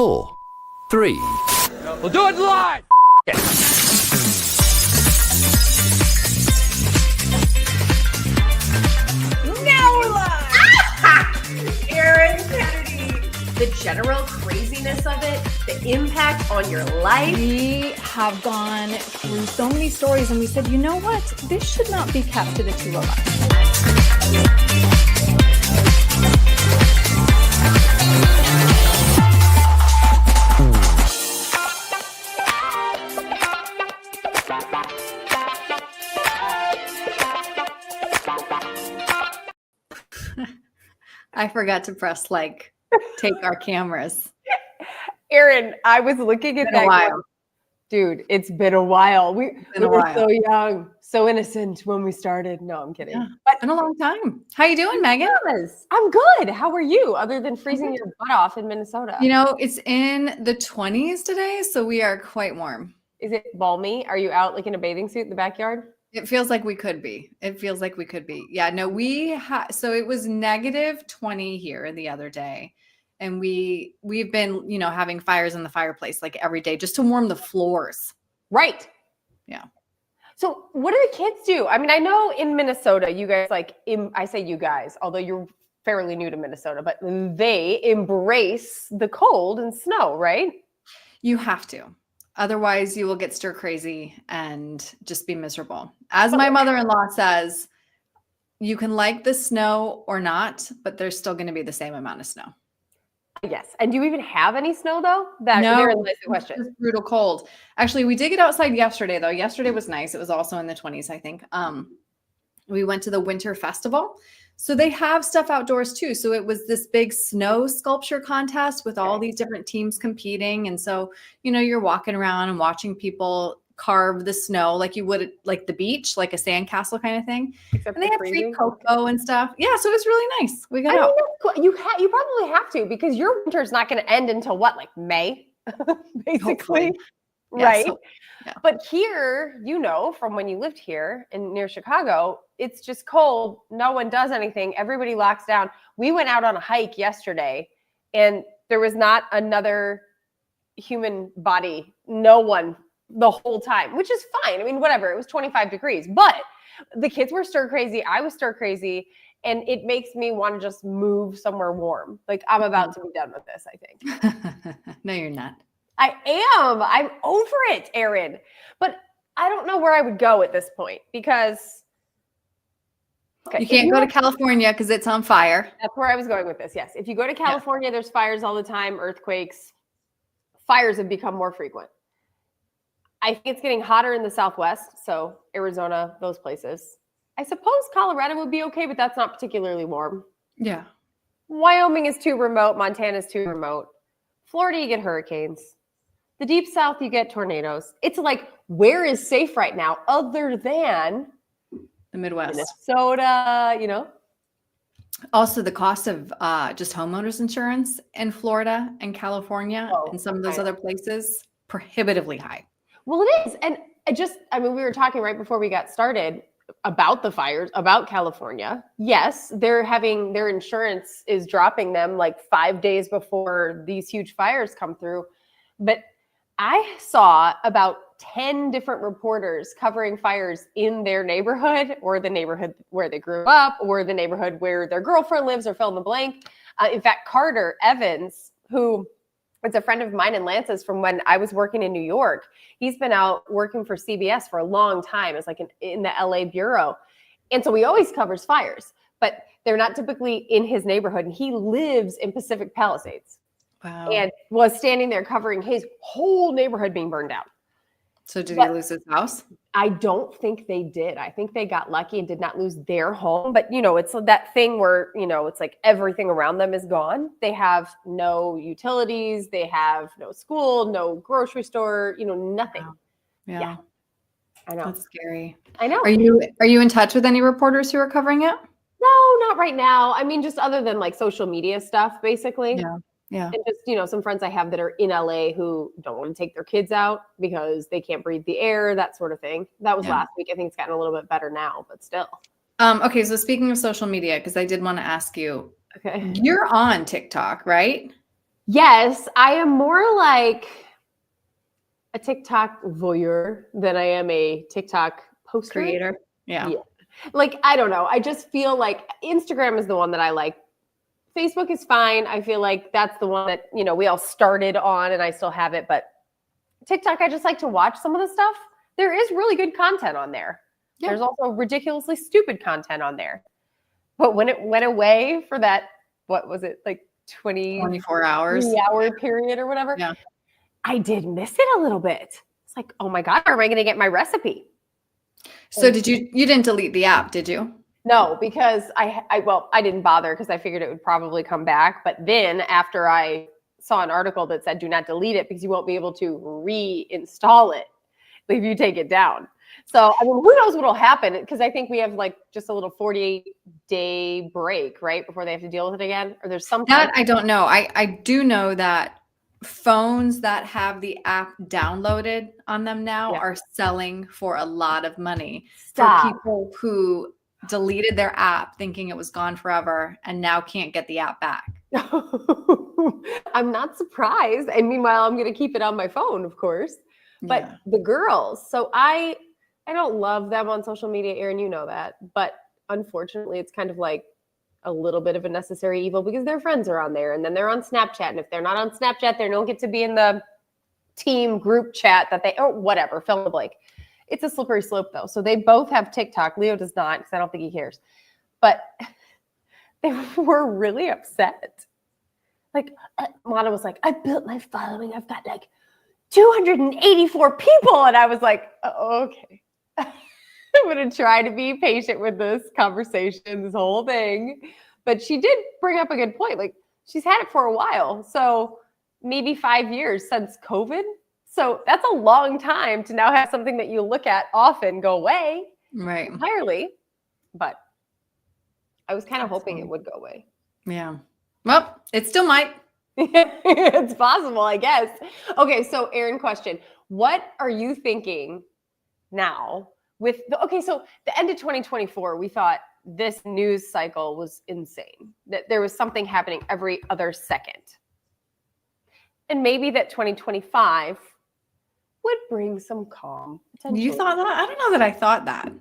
4, 3. We'll do it live. Now we're live! Erin Kennedy. The general craziness of it, the impact on your life. We have gone through so many stories and we said, you know what? This should not be kept to the two of us. I forgot to press take our cameras. Erin, I was looking at that. While. Dude, it's been a while. We were while. so young, so innocent when we started. No, I'm kidding. Yeah, But it's been a long time. How you doing, Megan? yes, I'm good. How are you? Other than freezing your butt off in Minnesota. You know, it's in the 20s today, so we are quite warm. Is it balmy? Are you out in a bathing suit in the backyard? It feels like we could be. Yeah, no, so it was negative 20 here the other day. And we've been, having fires in the fireplace every day just to warm the floors. Right. Yeah. So what do the kids do? I mean, I know in Minnesota, you guys I say you guys, although you're fairly new to Minnesota, but they embrace the cold and snow, right? You have to. Otherwise, you will get stir crazy and just be miserable. As my mother-in-law says, you can like the snow or not, but there's still going to be the same amount of snow. Yes. And do you even have any snow, though? No, therein lies the question. It's brutal cold. Actually, we did get outside yesterday, though. Yesterday was nice. It was also in the 20s, I think. We went to the Winter Festival. So they have stuff outdoors too. So it was this big snow sculpture contest with all these different teams competing. And so, you're walking around and watching people carve the snow like you would like the beach, like a sandcastle kind of thing. Except and they had free cocoa and stuff. Yeah, so it was really nice. We got out. Cool. You probably have to, because your winter is not going to end until May, basically. Hopefully. Right. Yeah, yeah. But here, from when you lived here near Chicago, it's just cold. No one does anything. Everybody locks down. We went out on a hike yesterday and there was not another human body. No one the whole time, which is fine. I mean, whatever. It was 25 degrees, but the kids were stir crazy. I was stir crazy. And it makes me want to just move somewhere warm. I'm about to be done with this, I think. No, you're not. I am. I'm over it, Erin. But I don't know where I would go at this point because you can't go to California because it's on fire. That's where I was going with this. Yes. If you go to California, there's fires all the time, earthquakes. Fires have become more frequent. I think it's getting hotter in the Southwest. So Arizona, those places. I suppose Colorado would be okay, but that's not particularly warm. Yeah. Wyoming is too remote. Montana is too remote. Florida, you get hurricanes. The deep South, you get tornadoes. It's where is safe right now other than the Midwest? Minnesota, Also, the cost of just homeowners insurance in Florida and California and some of those other places, prohibitively high. Well, it is. And we were talking right before we got started about the fires, about California. Yes, their insurance is dropping them 5 days before these huge fires come through. But I saw about 10 different reporters covering fires in their neighborhood or the neighborhood where they grew up or the neighborhood where their girlfriend lives or fill in the blank. In fact, Carter Evans, who is a friend of mine and Lance's from when I was working in New York, he's been out working for CBS for a long time. It's in the LA bureau. And so he always covers fires, but they're not typically in his neighborhood. And he lives in Pacific Palisades. Wow. And was standing there covering his whole neighborhood being burned down. So did he lose his house? I don't think they did. I think they got lucky and did not lose their home. But, it's that thing where, it's everything around them is gone. They have no utilities. They have no school, no grocery store, nothing. Wow. Yeah. I know. That's scary. I know. Are you in touch with any reporters who are covering it? No, not right now. I mean, just other than social media stuff, basically. Yeah. Yeah. And just, some friends I have that are in LA who don't want to take their kids out because they can't breathe the air, that sort of thing. That was last week. I think it's gotten a little bit better now, but still. Okay. So speaking of social media, because I did want to ask you, okay, you're on TikTok, right? Yes, I am more like a TikTok voyeur than I am a TikTok poster. Creator. Yeah. Like, I don't know. I just feel like Instagram is the one that I like. Facebook is fine. I feel like that's the one that, we all started on and I still have it. But TikTok, I just like to watch some of the stuff. There is really good content on there. Yeah. There's also ridiculously stupid content on there. But when it went away for that, what was it, like 24 hours hour period or whatever, yeah, I did miss it a little bit. It's like, oh my God, where am I going to get my recipe? So you didn't delete the app, did you? No, because I didn't bother because I figured it would probably come back. But then after I saw an article that said, do not delete it because you won't be able to reinstall it if you take it down. So, I mean, who knows what'll happen? Because I think we have like just a little 48-day break, right? Before they have to deal with it again. Or there's some that I don't know. I do know that phones that have the app downloaded on them now are selling for a lot of money for people who deleted their app thinking it was gone forever and now can't get the app back. I'm not surprised. And meanwhile, I'm going to keep it on my phone, of course. But the girls, so I don't love them on social media, Erin, you know that. But unfortunately, it's kind of like a little bit of a necessary evil because their friends are on there and then they're on Snapchat. And if they're not on Snapchat, they don't get to be in the team group chat or whatever, fill in the blank. It's a slippery slope though. So they both have TikTok. Leo does not because I don't think he cares. But they were really upset. Like Lana was like, I built my following. I've got like 284 people. And I was like, oh, okay. I'm going to try to be patient with this conversation, this whole thing. But she did bring up a good point. Like she's had it for a while. So maybe 5 years since COVID. So that's a long time to now have something that you look at often go away entirely. But I was kind of hoping it would go away. Yeah. Well, it still might. It's possible, I guess. Okay, so Erin, question. What are you thinking now so the end of 2024, we thought this news cycle was insane, that there was something happening every other second. And maybe that 2025 would bring some calm. You thought that? I don't know that I thought that.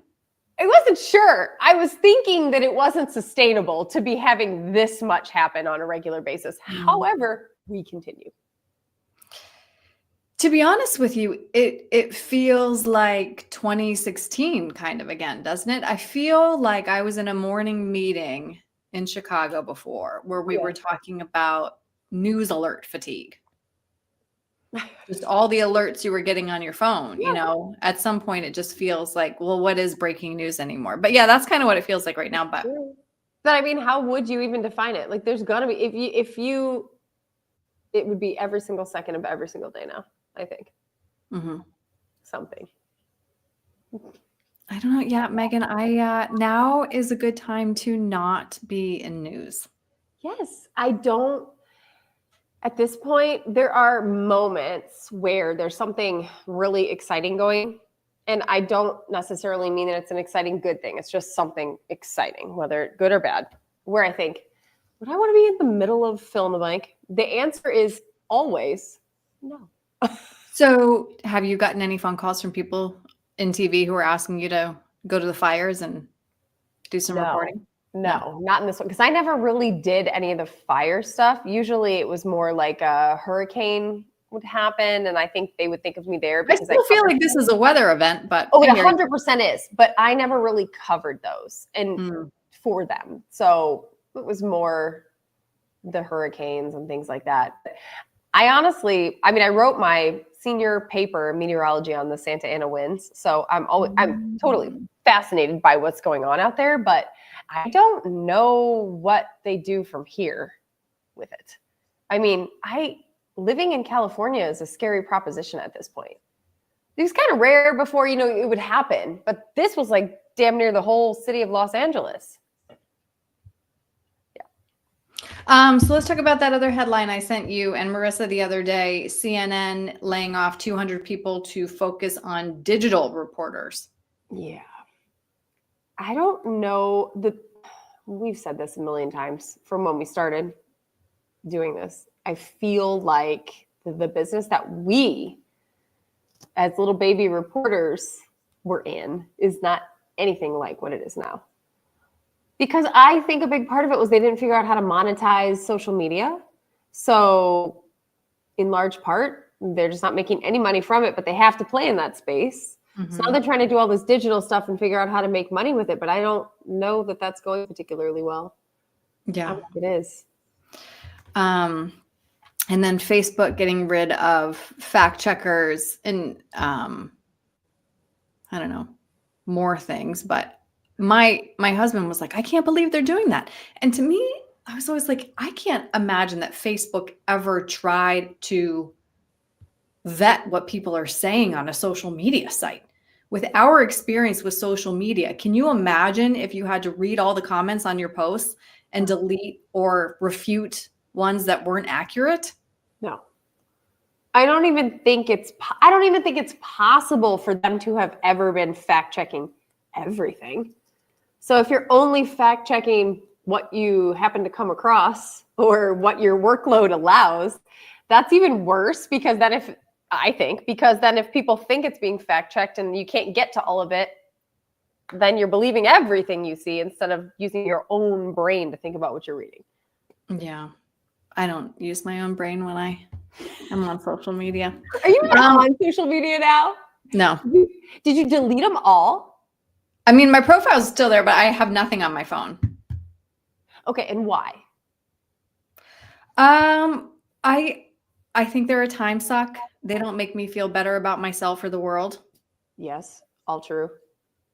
I wasn't sure. I was thinking that it wasn't sustainable to be having this much happen on a regular basis. However, we continue. To be honest with you, it feels like 2016 kind of again, doesn't it? I feel like I was in a morning meeting in Chicago before where we were talking about news alert fatigue. Just all the alerts you were getting on your phone, at some point it just feels like, well, what is breaking news anymore? But yeah, that's kind of what it feels like right now. But I mean, how would you even define it? Like there's gonna be, it would be every single second of every single day now, I think. Something. I don't know. Yeah, Megan, now is a good time to not be in news. Yes, at this point, there are moments where there's something really exciting going. And I don't necessarily mean that it's an exciting good thing. It's just something exciting, whether good or bad, where I think, would I want to be in the middle of fill in the blank? The answer is always no. So have you gotten any phone calls from people in TV who are asking you to go to the fires and do some reporting? No, not in this one. Because I never really did any of the fire stuff. Usually it was more like a hurricane would happen. And I think they would think of me there. Because I still feel like this is a weather event, but. Oh, it 100% is. But I never really covered those and for them. So it was more the hurricanes and things like that. I wrote my senior paper meteorology on the Santa Ana winds. So I'm totally fascinated by what's going on out there, but I don't know what they do from here with it. I mean, living in California is a scary proposition at this point. It was kind of rare before, it would happen, but this was like damn near the whole city of Los Angeles. So let's talk about that other headline I sent you and Marissa the other day, CNN laying off 200 people to focus on digital reporters. Yeah. I don't know we've said this a million times from when we started doing this. I feel like the business that we, as little baby reporters, were in is not anything like what it is now. Because I think a big part of it was they didn't figure out how to monetize social media. So in large part, they're just not making any money from it, but they have to play in that space. So now they're trying to do all this digital stuff and figure out how to make money with it. But I don't know that that's going particularly well. Yeah. I don't think it is. And then Facebook getting rid of fact checkers and I don't know, more things. But my husband was like, I can't believe they're doing that. And to me, I was always like, I can't imagine that Facebook ever tried to vet what people are saying on a social media site. With our experience with social media, can you imagine if you had to read all the comments on your posts and delete or refute ones that weren't accurate? No. I don't even think it's possible for them to have ever been fact checking everything. So if you're only fact checking what you happen to come across or what your workload allows, that's even worse, because then if people think it's being fact checked and you can't get to all of it, then you're believing everything you see instead of using your own brain to think about what you're reading. Yeah. I don't use my own brain when I'm on social media. Are you on social media now? No. Did you delete them all? I mean, my profile is still there, but I have nothing on my phone. Okay, and why? I think they're a time suck. They don't make me feel better about myself or the world. Yes, all true.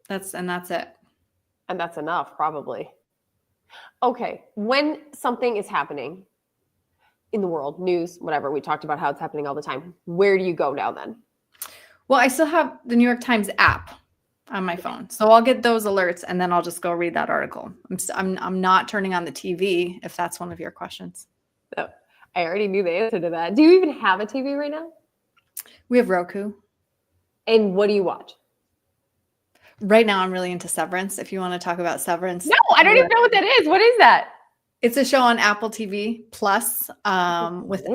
That's it. And that's enough, probably. Okay, when something is happening in the world, news, whatever, we talked about how it's happening all the time, where do you go now then? Well, I still have the New York Times app on my phone, so I'll get those alerts and then I'll just go read that article. I'm not turning on the TV, if that's one of your questions. No, I already knew the answer to that. Do you even have a TV right now? We have Roku. And what do you watch? Right now, I'm really into Severance. If you want to talk about Severance. No, I don't even know what that is. What is that? It's a show on Apple TV Plus with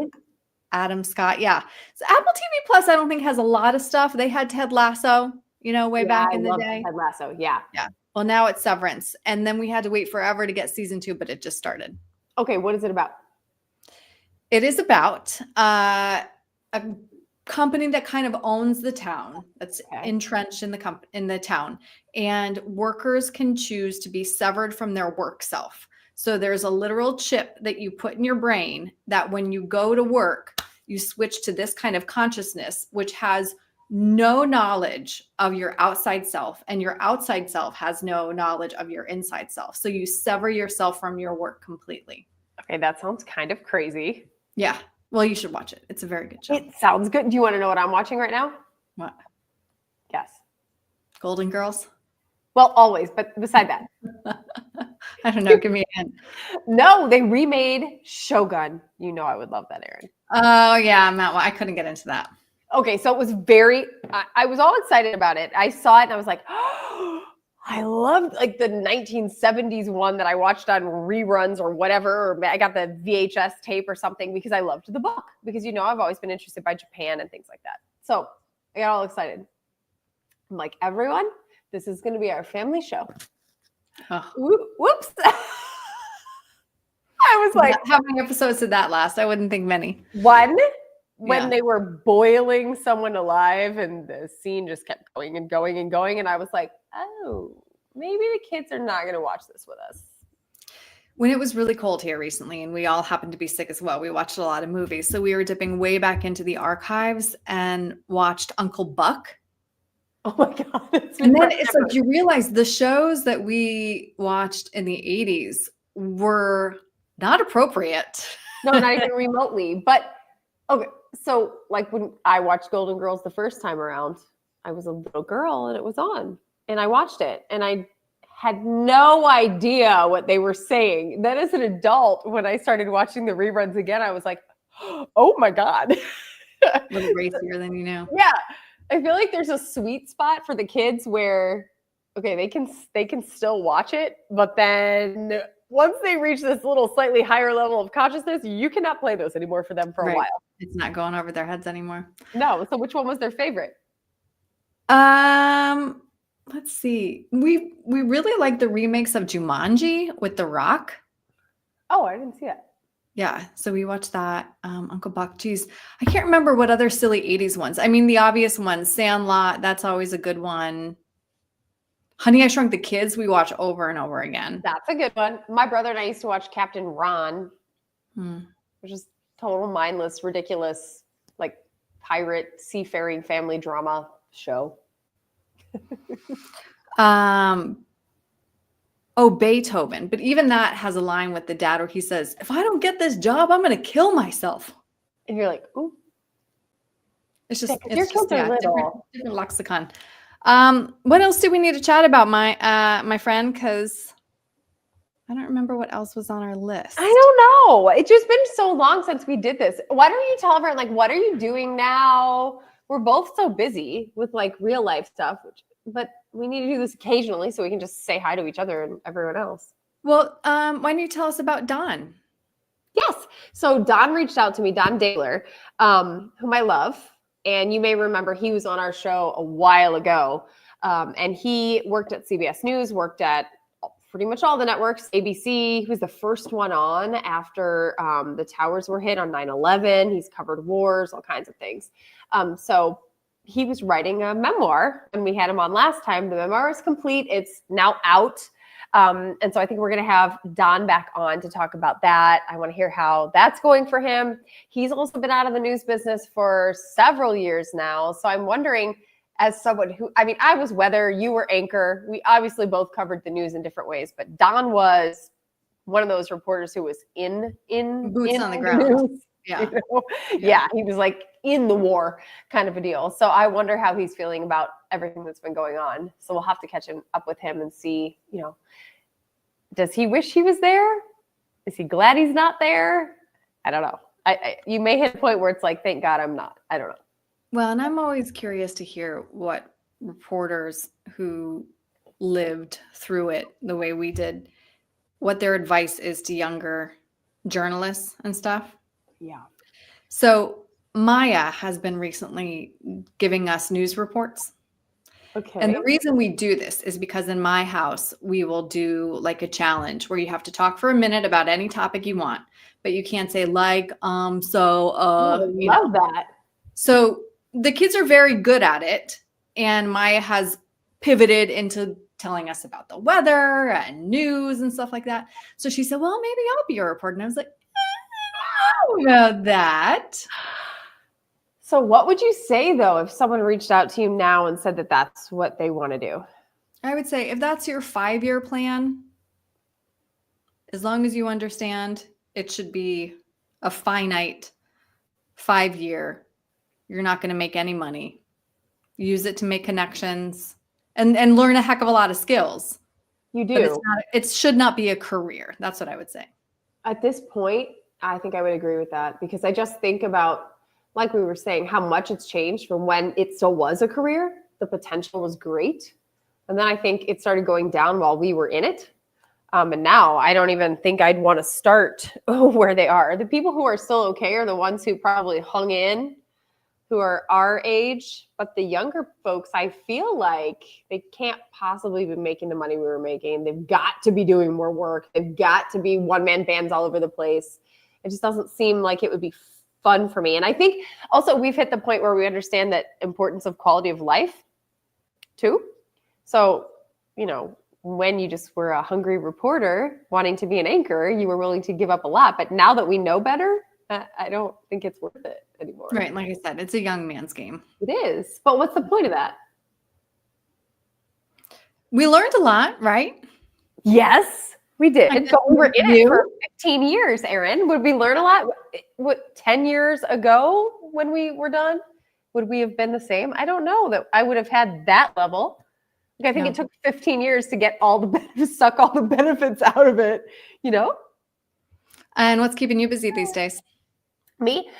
Adam Scott. Yeah. So Apple TV Plus, I don't think has a lot of stuff. They had Ted Lasso, way back in the day. Ted Lasso, yeah. Yeah. Well, now it's Severance. And then we had to wait forever to get season 2, but it just started. Okay, what is it about? It is about a company that kind of owns the town, that's entrenched in the town, and workers can choose to be severed from their work self. So there's a literal chip that you put in your brain that when you go to work, you switch to this kind of consciousness, which has no knowledge of your outside self, and your outside self has no knowledge of your inside self. So you sever yourself from your work completely. Okay, that sounds kind of crazy. Yeah. Well, you should watch it. It's a very good show. It sounds good. Do you want to know what I'm watching right now? What? Yes. Golden Girls? Well, always, but beside that. I don't know. Give me a hint. No, they remade Shogun. You know I would love that, Erin. Oh, yeah. I couldn't get into that. Okay, so it was I was all excited about it. I saw it and I was like, oh, I loved like the 1970s one that I watched on reruns or whatever, or I got the VHS tape or something because I loved the book, because I've always been interested by Japan and things like that. So I got all excited. I'm like, everyone, this is going to be our family show. Oh. Whoops. I was like, how many episodes did that last? I wouldn't think many. One. When they were boiling someone alive and the scene just kept going and going and going. And I was like, oh, maybe the kids are not going to watch this with us. When it was really cold here recently and we all happened to be sick as well, we watched a lot of movies. So we were dipping way back into the archives and watched Uncle Buck. Oh my God. And then it's like you realize the shows that we watched in the 80s were not appropriate. No, not even remotely. But okay. So like when I watched Golden Girls the first time around, I was a little girl and it was on and I watched it and I had no idea what they were saying. Then as an adult, when I started watching the reruns again, I was like, oh my God. A little racier than you know. Yeah. I feel like there's a sweet spot for the kids where, okay, they can still watch it, but then once they reach this little slightly higher level of consciousness, you cannot play those anymore for them for a Right. while. It's not going over their heads anymore. No. So which one was their favorite? Let's see. We really like the remakes of Jumanji with The Rock. Oh, I didn't see that. Yeah, so we watched that. Uncle Buck. Geez, I can't remember what other silly 80s ones. I mean, the obvious ones, Sandlot, that's always a good one. Honey, I Shrunk the Kids, we watch over and over again. That's a good one. My brother and I used to watch Captain Ron, which is total mindless, ridiculous, like pirate seafaring family drama show. Beethoven. But even that has a line with the dad where he says, if I don't get this job, I'm going to kill myself. And you're like, ooh. It's just, Yeah, your kids are little. Different lexicon. What else do we need to chat about, my friend? Because I don't remember what else was on our list. I don't know. It's just been so long since we did this. Why don't you tell everyone, like, what are you doing now? We're both so busy with like real life stuff, but we need to do this occasionally so we can just say hi to each other and everyone else. Well, why don't you tell us about Don? Yes. So Don reached out to me, Don Daler, whom I love. And you may remember he was on our show a while ago. And he worked at CBS News, worked at pretty much all the networks, ABC. He was the first one on after the towers were hit on 9/11. He's covered wars, all kinds of things. So he was writing a memoir, and we had him on last time. The memoir is complete. It's now out. And so I think we're going to have Don back on to talk about that. I want to hear how that's going for him. He's also been out of the news business for several years now. So I'm wondering, as someone who, I mean, I was weather, you were anchor. We obviously both covered the news in different ways, but Don was one of those reporters who was in Boots on the ground. news, Yeah. you know? Yeah, he was like in the war kind of a deal. So I wonder how he's feeling about everything that's been going on. So we'll have to catch up with him and see, you know, does he wish he was there? Is he glad he's not there? I don't know. You may hit a point where it's like, thank God I'm not. I don't know. Well, and I'm always curious to hear what reporters who lived through it the way we did, what their advice is to younger journalists and stuff. Yeah. So Maya has been recently giving us news reports. Okay. And the reason we do this is because in my house, we will do like a challenge where you have to talk for a minute about any topic you want, but you can't say like, I love that. So the kids are very good at it. And Maya has pivoted into telling us about the weather and news and stuff like that. So she said, well, maybe I'll be a reporter. And I was like, I don't know about that. So what would you say, though, if someone reached out to you now and said that that's what they want to do? I would say if that's your 5-year plan, as long as you understand it should be a finite 5-year, you're not going to make any money. Use it to make connections and learn a heck of a lot of skills. You But do. it should not be a career. That's what I would say. At this point, I think I would agree with that, because I just think about, like we were saying, how much it's changed from when it still was a career. The potential was great. And then I think it started going down while we were in it. And now I don't even think I'd want to start where they are. The people who are still okay are the ones who probably hung in, who are our age. But the younger folks, I feel like they can't possibly be making the money we were making. They've got to be doing more work. They've got to be one-man bands all over the place. It just doesn't seem like it would be fun for me. And I think also we've hit the point where we understand that importance of quality of life too. So, you know, when you just were a hungry reporter wanting to be an anchor, you were willing to give up a lot. But now that we know better, I don't think it's worth it anymore. Right. Like I said, it's a young man's game. It is. But what's the point of that? We learned a lot, right? Yes, we did. Like, But we were in it you? for 15 years, Erin. Would we learn a lot? What, 10 years ago when we were done? Would we have been the same? I don't know that I would have had that level. Like, I think No. it took 15 years to get all the benefits, suck all the benefits out of it, you know? And what's keeping you busy these days? Me?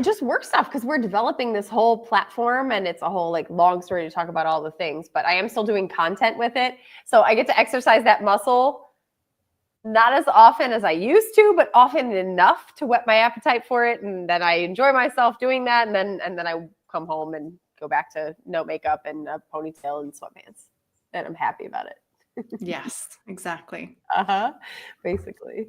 Just work stuff, because we're developing this whole platform, and it's a whole like long story to talk about all the things, but I am still doing content with it. So I get to exercise that muscle not as often as I used to, but often enough to whet my appetite for it. And then I enjoy myself doing that. And then I come home and go back to no makeup and a ponytail and sweatpants. And I'm happy about it. Yes, exactly. Basically.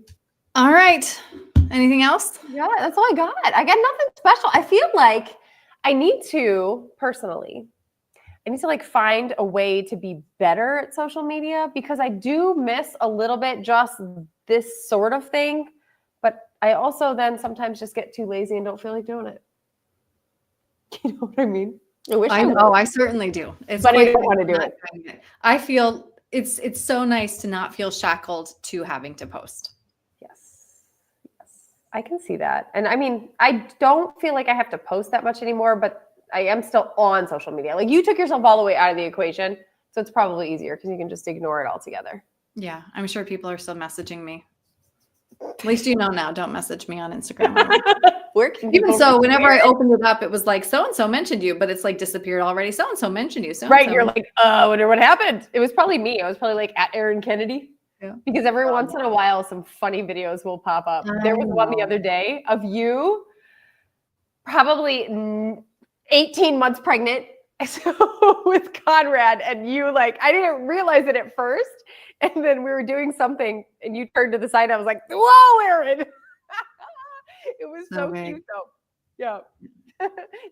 All right. Anything else? Yeah, that's all I got. I got nothing special. I feel like I need to like find a way to be better at social media, because I do miss a little bit just this sort of thing. But I also then sometimes just get too lazy and don't feel like doing it. You know what I mean? I certainly do. But I don't want to do it. I feel it's so nice to not feel shackled to having to post. Yes, I can see that. And I mean, I don't feel like I have to post that much anymore, but I am still on social media. Like, you took yourself all the way out of the equation, so it's probably easier because you can just ignore it altogether. Yeah, I'm sure people are still messaging me. At least you know now. Don't message me on Instagram. Even so, whenever I opened it up, it was like, so-and-so mentioned you, but it's like disappeared already. So-and-so mentioned you. So-and-so. Right, you're like, I wonder what happened. It was probably me. I was probably like at Erin Kennedy. Yeah. Because every once in a while, some funny videos will pop up. There was one the other day of you, probably 18 months pregnant, with Conrad, and you, like, I didn't realize it at first. And then we were doing something and you turned to the side. And I was like, whoa, Erin. It was so cute though. Yeah.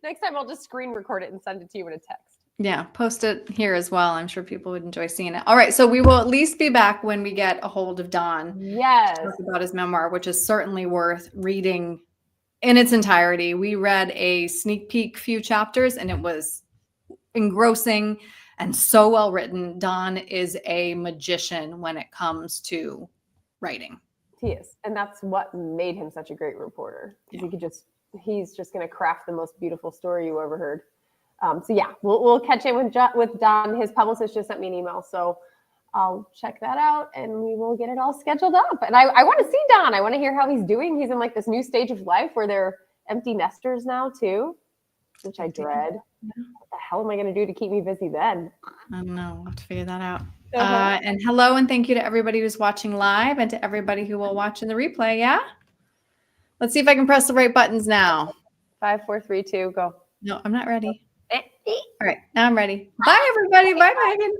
Next time I'll just screen record it and send it to you in a text. Yeah. Post it here as well. I'm sure people would enjoy seeing it. All right. So we will at least be back when we get a hold of Don. Yes. To talk about his memoir, which is certainly worth reading in its entirety. We read a sneak peek few chapters and it was engrossing and so well written. Don is a magician when it comes to writing. He is. And that's what made him such a great reporter. Yeah. He's just going to craft the most beautiful story you ever heard. So yeah, we'll catch in with Don. His publicist just sent me an email, so I'll check that out and we will get it all scheduled up. And I want to see Don. I want to hear how he's doing. He's in like this new stage of life where they're empty nesters now too, which I dread. Yeah. What the hell am I going to do to keep me busy then? I don't know. We'll have to figure that out. And hello and thank you to everybody who's watching live and to everybody who will watch in the replay. Yeah. Let's see if I can press the right buttons now. 5, 4, 3, 2, go. No, I'm not ready. All right. Now I'm ready. Bye, everybody. Bye, Megan.